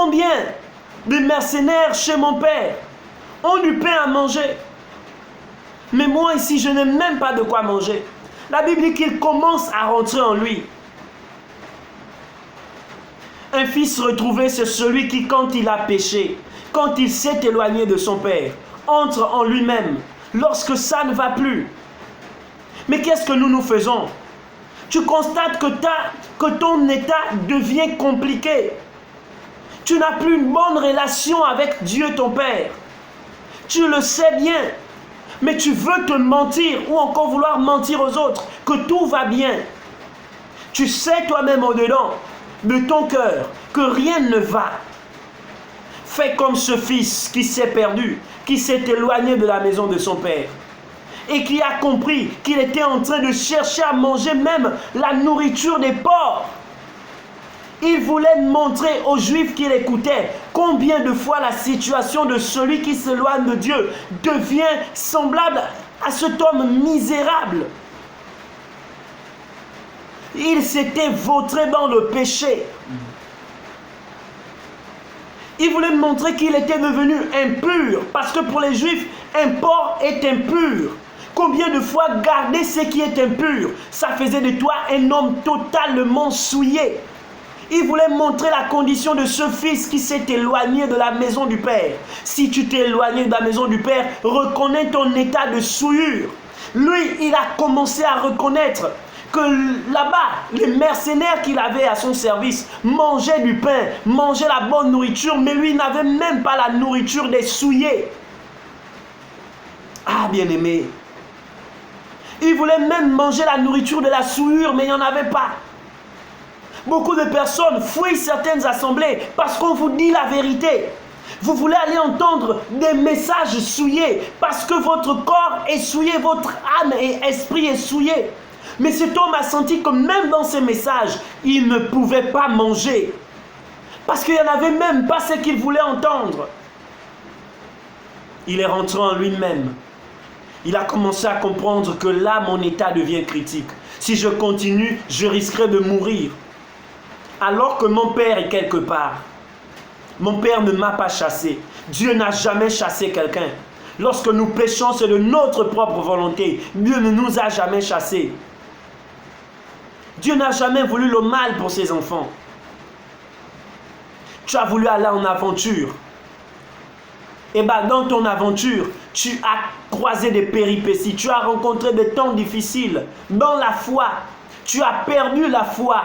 Combien de mercenaires chez mon père ont du pain à manger? Mais moi ici, je n'ai même pas de quoi manger. La Bible dit qu'il commence à rentrer en lui. Un fils retrouvé, c'est celui qui, quand il a péché, quand il s'est éloigné de son père, entre en lui-même, lorsque ça ne va plus. Mais qu'est-ce que nous faisons? Tu constates que ton état devient compliqué. Tu n'as plus une bonne relation avec Dieu ton Père. Tu le sais bien, mais tu veux te mentir ou encore vouloir mentir aux autres que tout va bien. Tu sais toi-même au-dedans de ton cœur que rien ne va. Fais comme ce fils qui s'est perdu, qui s'est éloigné de la maison de son père et qui a compris qu'il était en train de chercher à manger même la nourriture des porcs. Il voulait montrer aux Juifs qui l'écoutaient combien de fois la situation de celui qui s'éloigne de Dieu devient semblable à cet homme misérable. Il s'était vautré dans le péché. Il voulait montrer qu'il était devenu impur, parce que pour les Juifs, un porc est impur. Combien de fois garder ce qui est impur, ça faisait de toi un homme totalement souillé. Il voulait montrer la condition de ce fils qui s'est éloigné de la maison du Père. Si tu t'es éloigné de la maison du Père, reconnais ton état de souillure. Lui, il a commencé à reconnaître que là-bas, les mercenaires qu'il avait à son service mangeaient du pain, mangeaient la bonne nourriture, mais lui n'avait même pas la nourriture des souillés. Ah, bien-aimé, il voulait même manger la nourriture de la souillure, mais il n'y en avait pas. Beaucoup de personnes fuient certaines assemblées parce qu'on vous dit la vérité. Vous voulez aller entendre des messages souillés parce que votre corps est souillé, votre âme et esprit est souillé. Mais cet homme a senti que même dans ces messages, il ne pouvait pas manger. Parce qu'il n'y en avait même pas ce qu'il voulait entendre. Il est rentré en lui-même. Il a commencé à comprendre que là, mon état devient critique. Si je continue, je risquerai de mourir. Alors que mon père est quelque part. Mon père ne m'a pas chassé. Dieu n'a jamais chassé quelqu'un. Lorsque nous péchons, c'est de notre propre volonté. Dieu ne nous a jamais chassés. Dieu n'a jamais voulu le mal pour ses enfants. Tu as voulu aller en aventure. Et bien dans ton aventure, tu as croisé des péripéties. Tu as rencontré des temps difficiles. Dans la foi, tu as perdu la foi.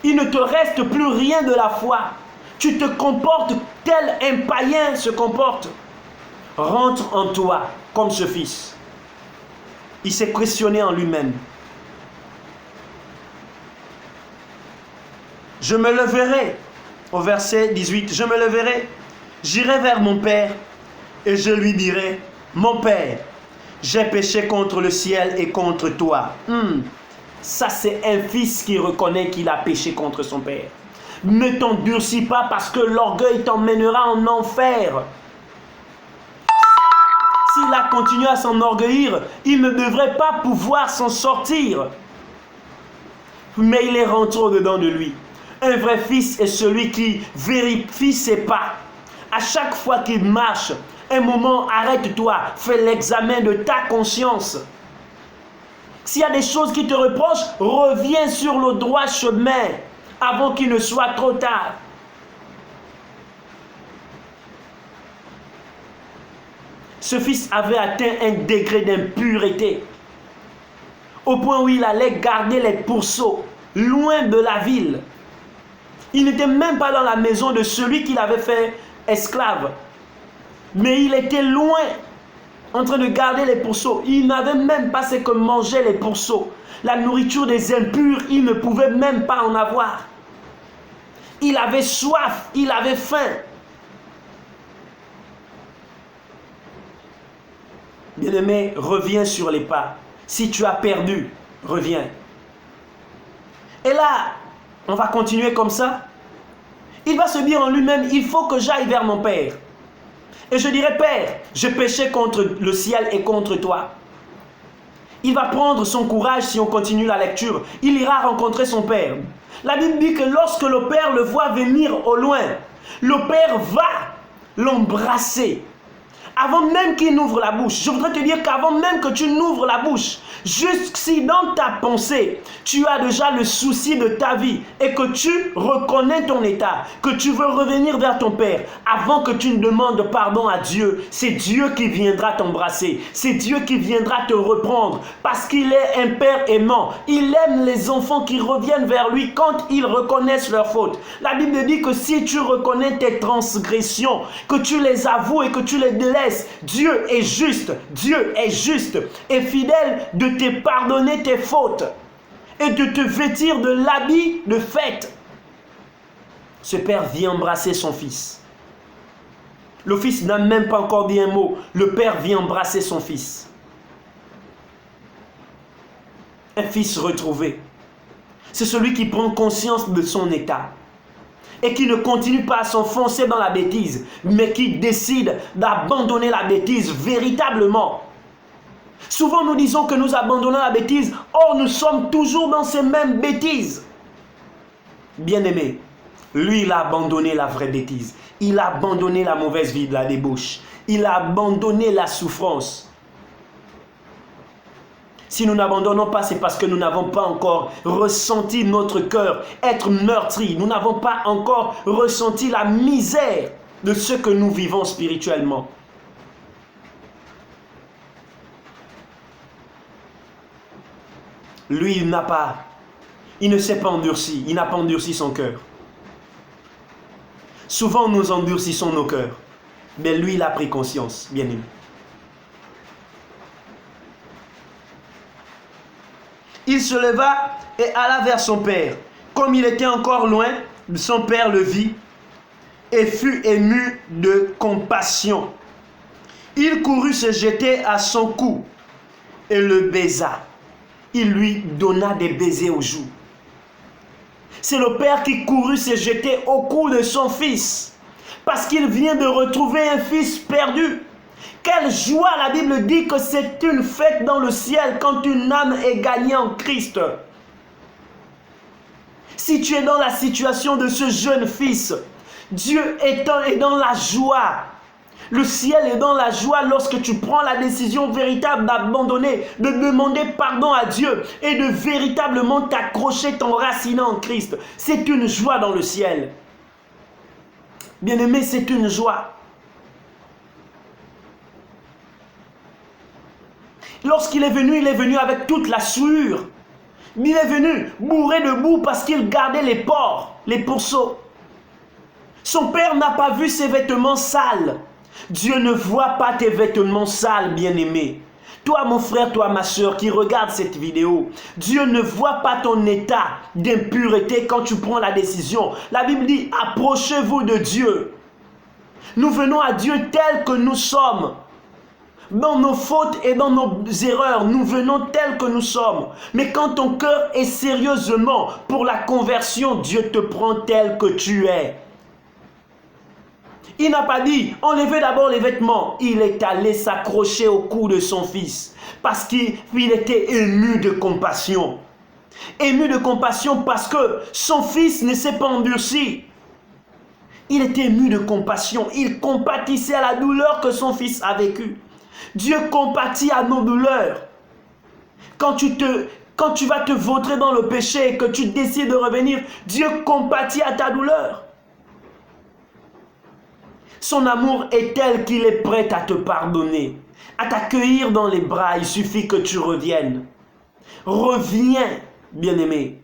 Il ne te reste plus rien de la foi. Tu te comportes tel un païen se comporte. Rentre en toi comme ce fils. Il s'est questionné en lui-même. Je me leverai, au verset 18, je me leverai, j'irai vers mon père et je lui dirai, mon père, j'ai péché contre le ciel et contre toi. Ça c'est un fils qui reconnaît qu'il a péché contre son père. Ne t'endurcis pas parce que l'orgueil t'emmènera en enfer. S'il a continué à s'enorgueillir, il ne devrait pas pouvoir s'en sortir. Mais il est rentré au-dedans de lui. Un vrai fils est celui qui vérifie ses pas. À chaque fois qu'il marche, un moment, arrête-toi, fais l'examen de ta conscience. S'il y a des choses qui te reprochent, reviens sur le droit chemin avant qu'il ne soit trop tard. Ce fils avait atteint un degré d'impureté au point où il allait garder les pourceaux loin de la ville. Il n'était même pas dans la maison de celui qui l'avait fait esclave. Mais il était loin, en train de garder les pourceaux. Il n'avait même pas ce que mangeaient les pourceaux. La nourriture des impurs, il ne pouvait même pas en avoir. Il avait soif, il avait faim. Bien-aimé, reviens sur les pas. Si tu as perdu, reviens. Et là, on va continuer comme ça. Il va se dire en lui-même, il faut que j'aille vers mon père. Et je dirai, Père, j'ai péché contre le ciel et contre toi. Il va prendre son courage si on continue la lecture. Il ira rencontrer son père. La Bible dit que lorsque le père le voit venir au loin, Le Père va l'embrasser. Avant même qu'il n'ouvre la bouche, je voudrais te dire qu'avant même que tu n'ouvres la bouche, juste si dans ta pensée, tu as déjà le souci de ta vie et que tu reconnais ton état, que tu veux revenir vers ton Père, avant que tu ne demandes pardon à Dieu, c'est Dieu qui viendra t'embrasser, c'est Dieu qui viendra te reprendre, parce qu'il est un Père aimant. Il aime les enfants qui reviennent vers lui quand ils reconnaissent leurs fautes. La Bible dit que si tu reconnais tes transgressions, que tu les avoues et que tu les délaisses, Dieu est juste et fidèle de te pardonner tes fautes et de te vêtir de l'habit de fête. Ce père vient embrasser son fils. Le fils n'a même pas encore dit un mot. Le père vient embrasser son fils. Un fils retrouvé. C'est celui qui prend conscience de son état et qui ne continue pas à s'enfoncer dans la bêtise, mais qui décide d'abandonner la bêtise véritablement. Souvent nous disons que nous abandonnons la bêtise, or nous sommes toujours dans ces mêmes bêtises. Bien-aimé, lui il a abandonné la vraie bêtise, il a abandonné la mauvaise vie de la débauche, il a abandonné la souffrance. Si nous n'abandonnons pas, c'est parce que nous n'avons pas encore ressenti notre cœur être meurtri. Nous n'avons pas encore ressenti la misère de ce que nous vivons spirituellement. Lui, il ne s'est pas endurci, il n'a pas endurci son cœur. Souvent, nous endurcissons nos cœurs, mais lui, il a pris conscience, bien aimé. Il se leva et alla vers son père. Comme il était encore loin, son père le vit et fut ému de compassion. Il courut se jeter à son cou et le baisa. Il lui donna des baisers aux joues. C'est le père qui courut se jeter au cou de son fils parce qu'il vient de retrouver un fils perdu. Quelle joie, la Bible dit que c'est une fête dans le ciel quand une âme est gagnée en Christ. Si tu es dans la situation de ce jeune fils, Dieu est dans la joie. Le ciel est dans la joie lorsque tu prends la décision véritable d'abandonner, de demander pardon à Dieu et de véritablement t'accrocher, t'enraciner en Christ. C'est une joie dans le ciel. Bien-aimé, c'est une joie. Lorsqu'il est venu avec toute la souillure. Il est venu bourré de boue parce qu'il gardait les porcs, les pourceaux. Son père n'a pas vu ses vêtements sales. Dieu ne voit pas tes vêtements sales, bien-aimé. Toi, mon frère, toi, ma soeur, qui regarde cette vidéo, Dieu ne voit pas ton état d'impureté quand tu prends la décision. La Bible dit, approchez-vous de Dieu. Nous venons à Dieu tel que nous sommes. Dans nos fautes et dans nos erreurs, nous venons tels que nous sommes. Mais quand ton cœur est sérieusement pour la conversion, Dieu te prend tel que tu es. Il n'a pas dit, enlevez d'abord les vêtements. Il est allé s'accrocher au cou de son fils parce qu'il était ému de compassion. Ému de compassion parce que son fils ne s'est pas endurci. Il était ému de compassion. Il compatissait à la douleur que son fils a vécue. Dieu compatit à nos douleurs. Quand tu vas te vautrer dans le péché et que tu décides de revenir, Dieu compatit à ta douleur. Son amour est tel qu'il est prêt à te pardonner, à t'accueillir dans les bras. Il suffit que tu reviennes. Reviens, bien-aimé.